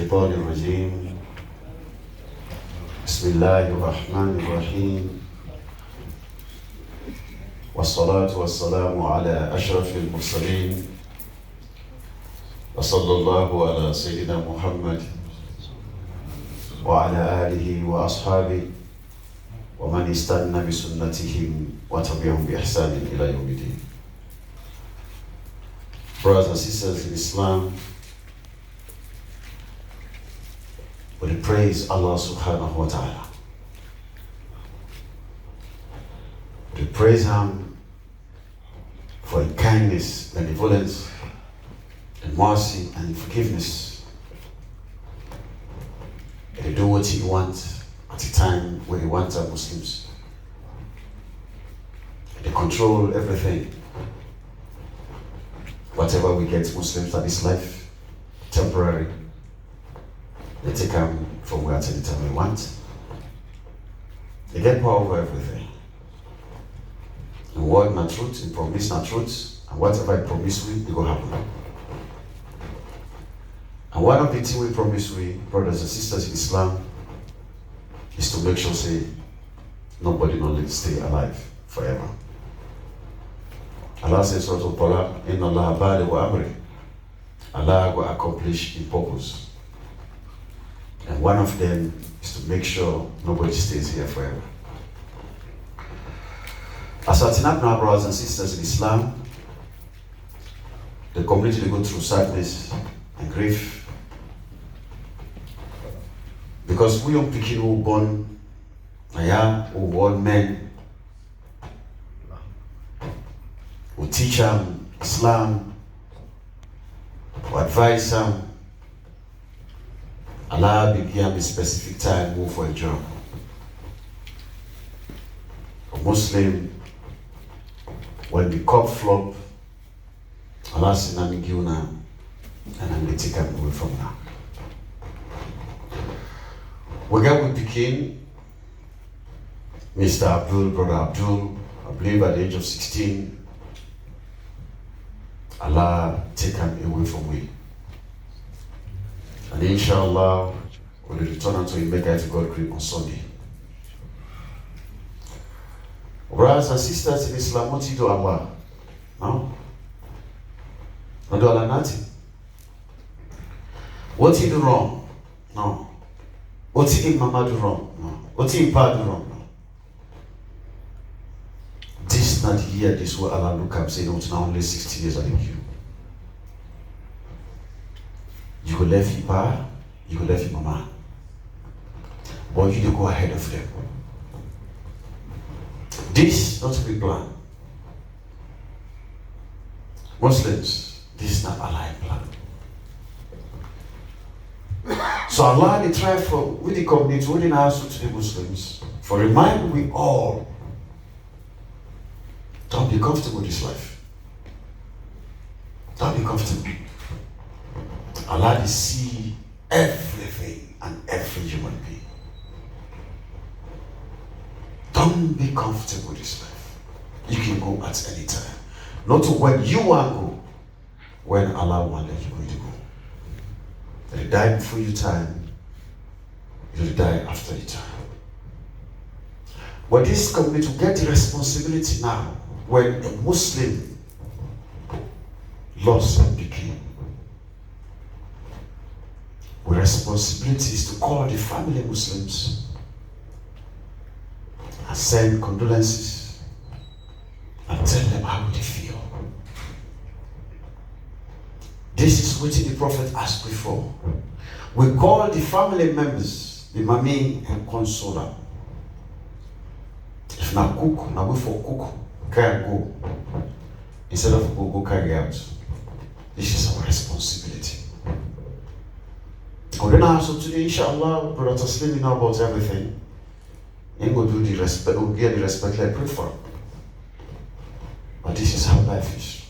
الشيطان الرجيم بسم الله الرحمن الرحيم والصلاة والسلام على أشرف المرسلين وصلى الله على سيدنا محمد وعلى آله وأصحابه ومن استنى بسنتهم وتبعهم بإحسان إلى يوم الدين. Brothers and sisters in Islam, we praise Allah subhanahu wa ta'ala. We praise Him for His kindness, benevolence, and mercy and forgiveness. And He do what He wants at a time when He wants our Muslims. They control everything. Whatever we get Muslims at this life, temporary, they take them from where to the time we want. They get power over everything. In word not truth, in promise not truth, and whatever I promise we, it will happen. And one of the things we promise we, brothers and sisters in Islam, is to make sure say nobody not stay alive forever. Allah says Surah Al-Talaq, Inna Allah ba'da wa amri. Allah will accomplish His purpose. And one of them is to make sure nobody stays here forever. As our brothers and sisters in Islam, the community will go through sadness and grief. Because we young people who born, who born men, who teach them Islam, who advise them, Allah began a specific time move for a job. A Muslim, when the cup flop, Allah said, I'm give now, and I'm going to take him away from now. We got with Pekin, Mr. Abdul, Brother Abdul, I believe at the age of 16, Allah take him away from me. And inshallah, we'll return unto Him, make it to God great on Sunday. Brothers and sisters in Islam, what you do Allah? No? Not do Allah nothing. What you do wrong? No. What you Mama do wrong? No. What you Pa do wrong? No. This not the year, this will Allah look up, say, no, it's now only 60 years like you. You could left your pa, you could left your mama. But you do go ahead of them. This not to be planned. Muslims, this is not Allah plan. So Allah they try for with the community, within us to the Muslims, for remind we all, don't be comfortable with this life. Don't be comfortable. Allah see everything and every human being. Don't be comfortable with this life. You can go at any time. Not to when you want to go, when Allah wants you going to go. You die before your time, you'll die after your time. But this community to get the responsibility now, when a Muslim lost and became, with responsibilities to call the family Muslims and send condolences and tell them how they feel. This is what the Prophet asked before. We call the family members, the mommy and consoler. If na cook, na we for cook, carry go. Instead of go carry out. This is our responsibility. So today, inshallah, Brother Taslim know about everything. And we'll do the respect, we'll get the respect like pray for. But this is how life is.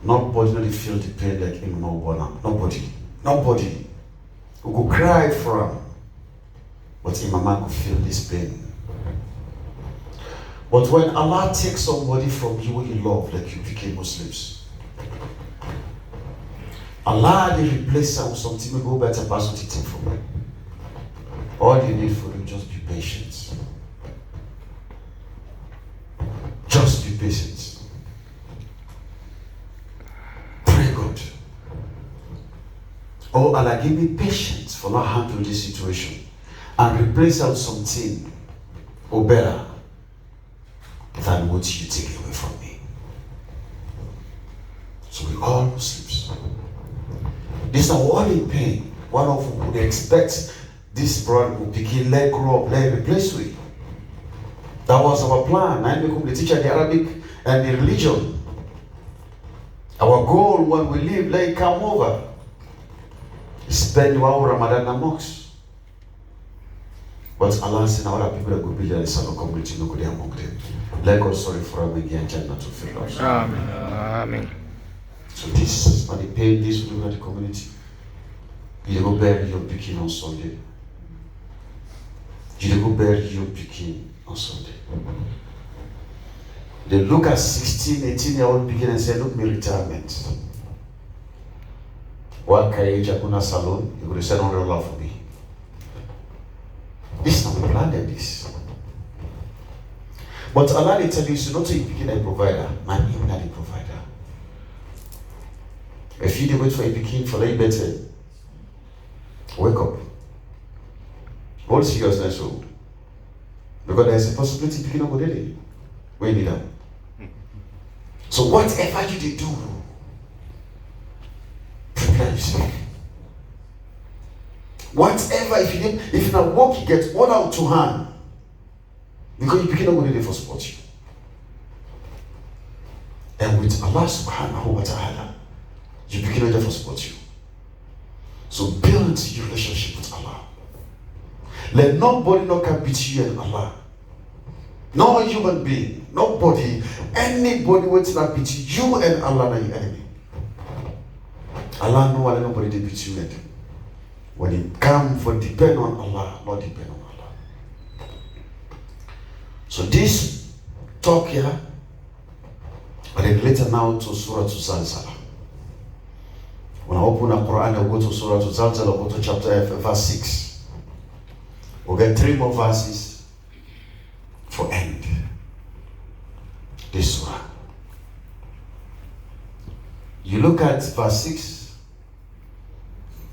Nobody really feel the pain like him, Nobody. We could cry for him. But Imam could feel this pain. But when Allah takes somebody from you you love, like you became Muslims, Allah they replace her with something will go better positive thing for me. All you need for you just be patient. Just be patient. Pray God. Oh Allah, give me patience for not handling this situation and replace her with something or better than what you take away from me. So we all Muslims. These are all in pain. One of them would expect this brother will begin, let grow up, let replace with. That was our plan. I become the teacher of the Arabic and the religion. Our goal when we leave, let it come over. Spend one Ramadan and mosque. But Allah said, now other people that go build the Salon community, no good among them. Let God sorry for them again, Jannah to fill us. Amen. Amen. So this is not the pain, this will do not the community. You go bury your picking on Sunday. You go bury your picking on Sunday. They look at 16, 18-year-old picking and say, look, me retirement. What can you do salon? You go to send $100 for me. This is not we planned this. But Allah they tell you, so not to picking a provider, man, even not a provider. If you wait for a picking for a better, wake up. Hold seriousness hold. Because there is a possibility picking up already. When you need them. So whatever you do, prepare yourself. Whatever, if you not work, you get one out to hand. Because you picking up already for support you. And with Allah subhanahu wa ta'ala, you begin to for support you. So build your relationship with Allah. Let nobody not can beat you and Allah. No human being, nobody, anybody will not beat you and Allah are your enemy. Allah know nobody they beat you and when it come for depend on Allah, not depend on Allah. So this talk here, but then later now to Surah Zalzala. When I open the Quran, I'll go to Surah Zalzala, I'll go to chapter verse 6. We'll get 3 more verses for end. This surah. You look at verse 6.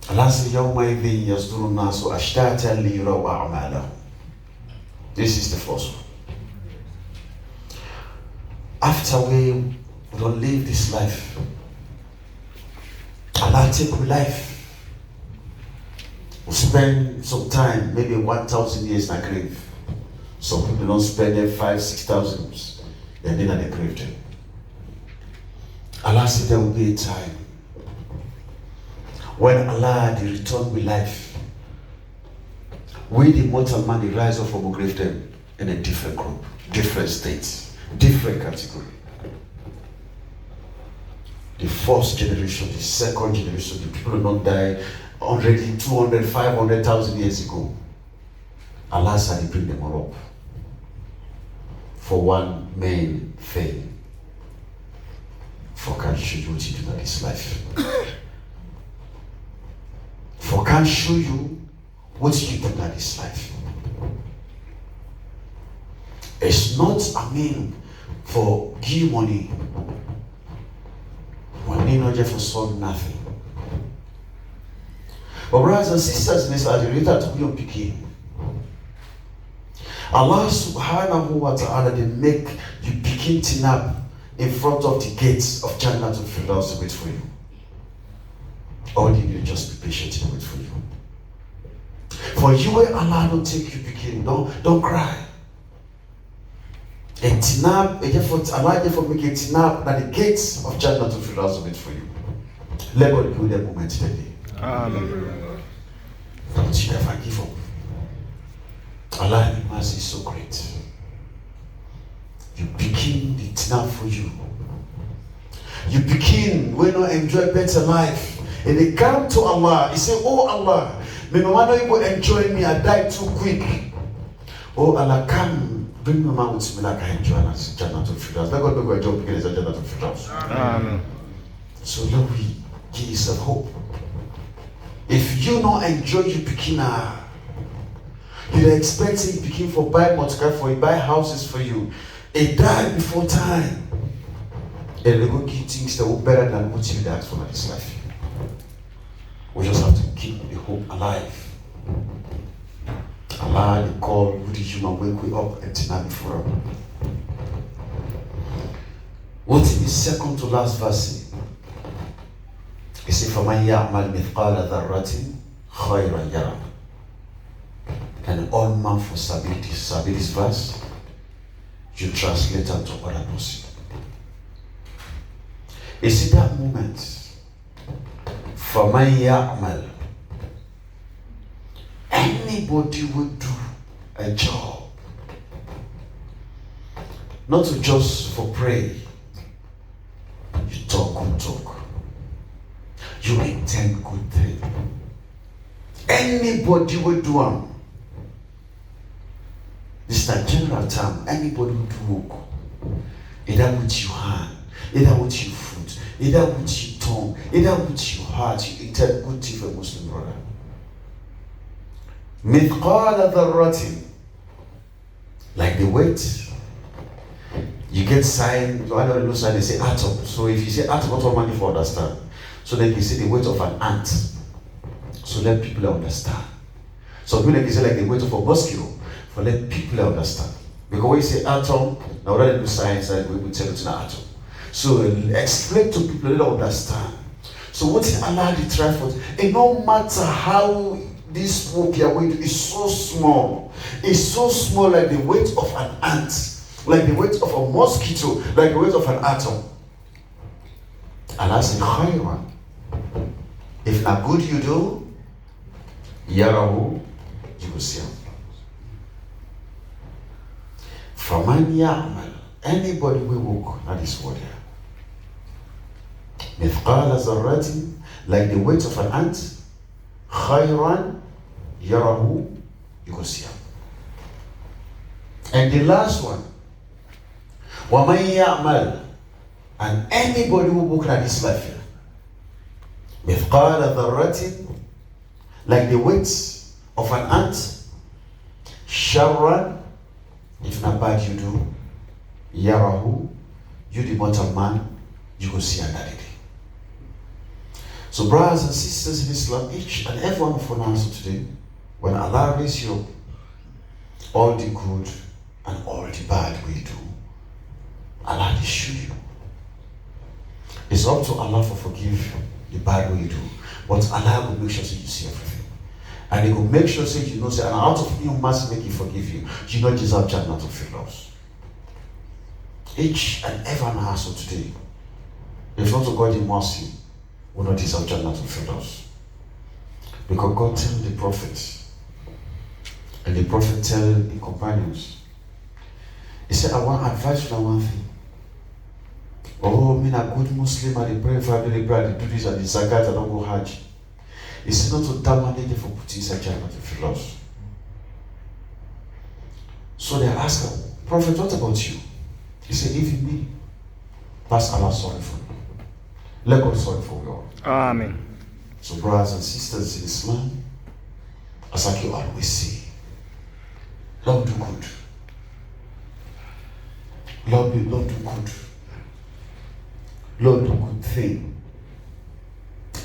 Allah says, يَوْمَئِذٍ يَصْدُرُ النَّاسُ أَشْتَاتًا لِيُرَوْا أَعْمَالَهُم. This is the first one. After we don't live this life, Allah take we life. We spend some time, maybe 1,000 years in a grave. Some people don't spend them 5,000, 6,000, and then they grave them. Allah said there will be a time when Allah they return with life. We the mortal man they rise up from the grave them in a different group, different states, different category. The first generation, the second generation, the people who don't die already 200, 500,000 years ago. Allah said He bring them all up for one main thing. For can show you what you do in this life. For can show you what you do in this life. It's not for give money. Money not just for solve nothing. But brothers and sisters in this related to your picking. Allah subhanahu wa ta'ala they make you begin to nap in front of the gates of Jannah to Firdaus to wait for you. All you need just be patient and wait for you. For you where Allah don't take you begin, don't cry. A tinab, Allah therefore make a tinab at the gates of Jannah to Firdaus to wait for you. Let God give you that moment today. Amen. Don't you ever give up. Allah in mercy is so great. You begin the tinab for you. You begin when you enjoy better life. And they come to Allah, He say, oh Allah, may no one able enjoy me, I die too quick. Oh Allah, come, bring my man with me like I enjoy Jannah to Firdaus. Let God make a job begin as a Jannah to Firdaus. Amen. So Lord, give yourself hope. If you don't enjoy your picking, you expect you picking for buy motor for you, buy houses for you. It died before time. And they go give things that were better than what you asked for in this life. We just have to keep the hope alive. Allah, the call, who the human wake we up and tonight before. What is the second to last verse? It says, فَمَنْ يَعْمَلْ مِثْقَالَ ذَرَّةٍ خَيْرًا يَرَهُ. And all man for sabi this verse, you translate it to other person. You see that moment, فَمَنْ يَعْمَلْ, anybody would do a job, not to just for pray. You talk good talk. You intend good thing. Anybody would do them. This is a general term. Anybody would do work. Either with your hand, either with your foot, either with your tongue, either with your heart. You intend good thing for a Muslim brother. مِثْقَالَ ذَرَّةٍ, like the weight. You get sign, I don't know sign, they say atom. So if you say atom, what man you understand? So they can say the weight of an ant. So let people understand. So people can say like the weight of a mosquito, for let people understand. Because when you say atom, now rather than science, we will tell it's an atom. So explain to people, they don't understand. So what is Allah the try for? And no matter how this work you are going to is so small. It's so small like the weight of an ant. Like the weight of a mosquito, like the weight of an atom. Allah said, khayran. If not good you do, yarahu, you will see him. Faman ya'mal, anybody will walk at this word here. Mithqala zarratin, like the weight of an ant, khayran, yarahu, you will see him. And the last one, وَمَنْ يَعْمَلْ, and anybody who walks at this life here, مِثْقَالَ ذَرَّةٍ, like the weight of an ant, شَرًّا, if not bad you do, يَرَهُ, you the mortal man, you will see another day. So brothers and sisters in Islam, each and every one of us today, when Allah raises you up, all the good and all the bad we do, Allah will show you. It's up to Allah for forgive the bad way you do. But Allah will make sure you see everything. And He will make sure you know, and out of His mercy make He forgive you. You not deserve Jannah to feel lost. Each and every one of us today, if not to God in mercy, will not deserve Jannah to feel lost. Because God told the prophet, and the prophet tell the companions, he said, I want advice on one thing. Oh, me a good Muslim, I pray for I do this and the zakat, I don't go Hajj. He said not to terminate for putting inside Jannah to feel lost. So they asked him, Prophet, what about you? He said, even me, that's Allah sorry for me. Let God sorry for you all. Amen. So brothers and sisters in Islam, as like you always say, Lord do good. Lord do good. Lord do good thing.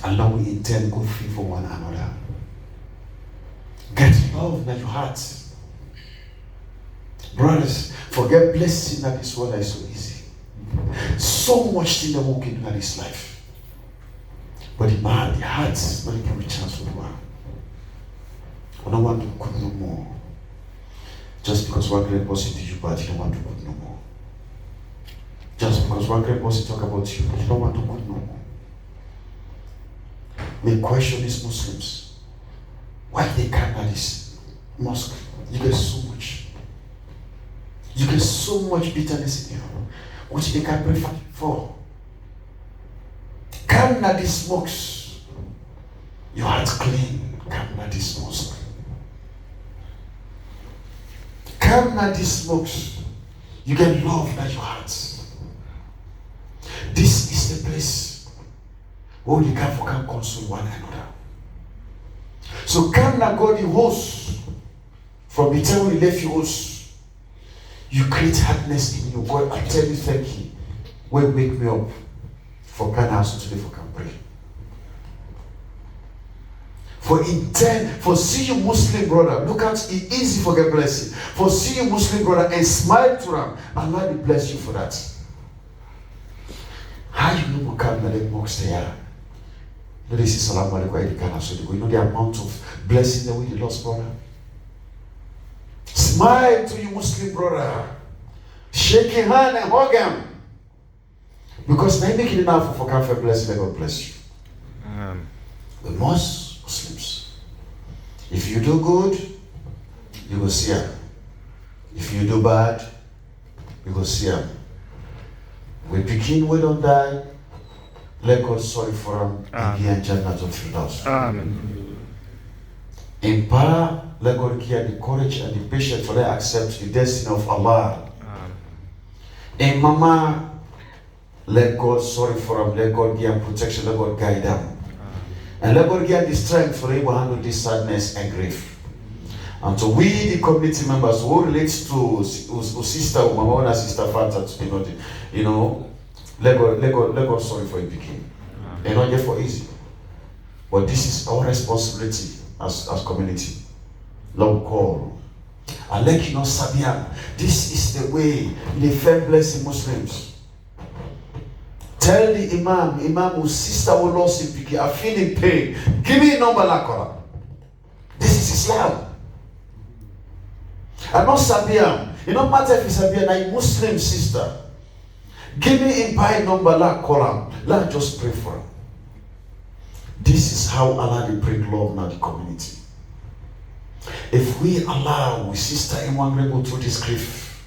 And Lord we intend good thing for one another. Get love in your heart. Brothers, forget blessing that this world is so easy. So much thing that we can do in this life. But the man, the heart, not give a chance for the one. I don't want to do good no more. Just because one great person did you bad, you don't want to do good no more. Just because one great person talk about you, you don't want to do good no more. May question these Muslims. Why they come at this mosque? You get so much. You get so much bitterness in you, which they can pray for. Come at this mosque. Your heart clean. Come at this mosque. Come at this mosque. You get love at your heart. This is the place Oh, the can console one another. So can na God the host from the time we left you host. You create hardness in you. God, I tell you thank you. When wake me up for can house today for can pray. For see you Muslim brother, look at it easy for get blessing. For see you Muslim brother and smile to them, Allah will bless you for that. How you know what can let mocks there? No, this is Sulaiman. You know the amount of blessing that we lost, brother. Smile to you Muslim brother, shake your hand and hug him, because they make it enough for comfort blessing. God bless you. We must Muslims. If you do good, you will see him. If you do bad, you will see him. We begin, we don't die. Let God sorry for him and give him Jannah to Firdaus. Amen. In power, let God give the courage and the patience for them accept the destiny of Allah. In mama, let God sorry for him. Let God give him protection. Let God guide them. And let God give the strength for him to handle this sadness and grief. And to we, the community members who relate to sister, mama, and sister, father, let God sorry for it begin. And not just for easy. But this is our responsibility as community. Lord call. And let you know, Sabian, this is the way they firm blessing Muslims. Tell the Imam whose sister who lost him picking, I feel in pain. Give me a number like this is Islam. I'm not Sabian. It don't matter if it's Sabian, I'm a Muslim sister. Give me a pie number like column. Let just pray for him. This is how Allah will bring love in the community. If we allow we sister in one go through this grief,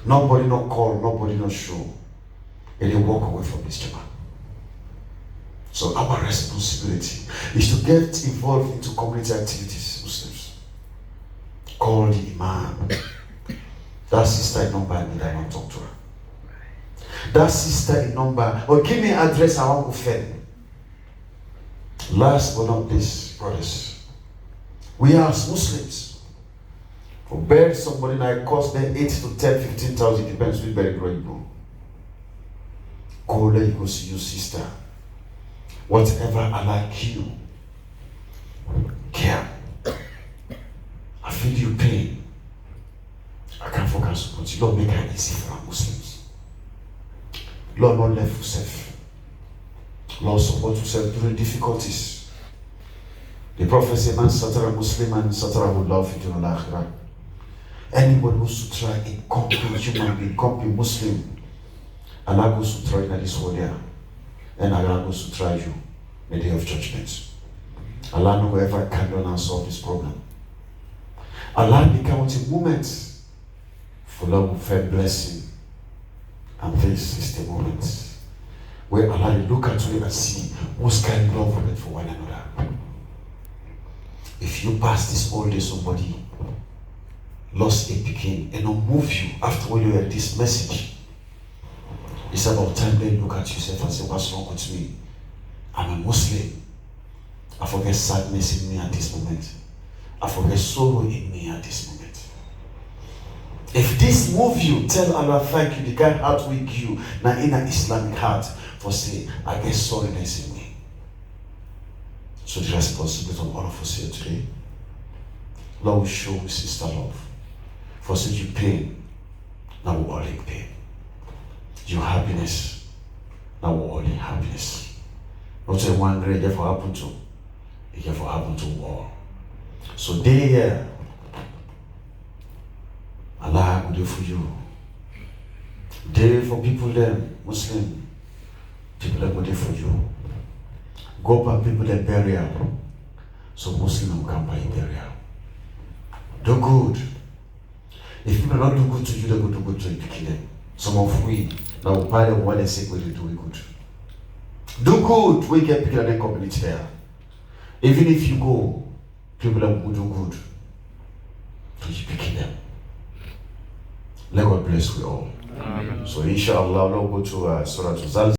nobody no call, nobody no show. And they walk away from this job. So our responsibility is to get involved into community activities, Muslims. Call the Imam. That sister in number, I need I want to talk to her. That sister in number, or give me address, I want to offend. Last but not least, brothers, we are as Muslims. For bury somebody that cost them 8 to 10, 15,000, depends on very great bro. Go there, you go see your sister. Whatever I like you, care. I feel you pain. I can't focus on you. Lord, make it easy for our Muslims. Lord, not left yourself. Lord, support yourself during difficulties. The Prophet said, man satara Muslim and satara will love you to al-akhirah. Anybody who's to try a complete human being, complete Muslim, Allah goes to try in this world here. And Allah goes to try you in the day of judgment. Allah knows whoever can do and solve this problem. Allah becomes a moment for love of fair blessing. And this is the moment where Allah will look at you and see who's kind of love for one another. If you pass this all day, somebody lost a picking and not move you after when you heard this message, it's about time they look at yourself and say, what's wrong with me? I'm a Muslim. I forget sadness in me at this moment. I forget sorrow in me at this moment. If this move you, tell Allah thank you. The kind heart with you, now in an Islamic heart, for say, I get sorrowness in me. So the responsibility of all of us here today, Lord, we show sister love. For say you pain, now we're all in pain. Your happiness, now we're all in happiness. Not say one grade ever happen to, it ever happen to all. So they here, Allah will do for you. They for people them, Muslim, people that will do for you. Go by people that burial, so Muslim will come by burial. Do good. If people don't do good to you, they go do good to you, kill them. Some of we, now we buy them what they say we do good. Do good, we get people in the community there. Even if you go, people that will do good. So you pick them. Let God bless we all. Amen. So inshallah, we'll go to Surah Zal.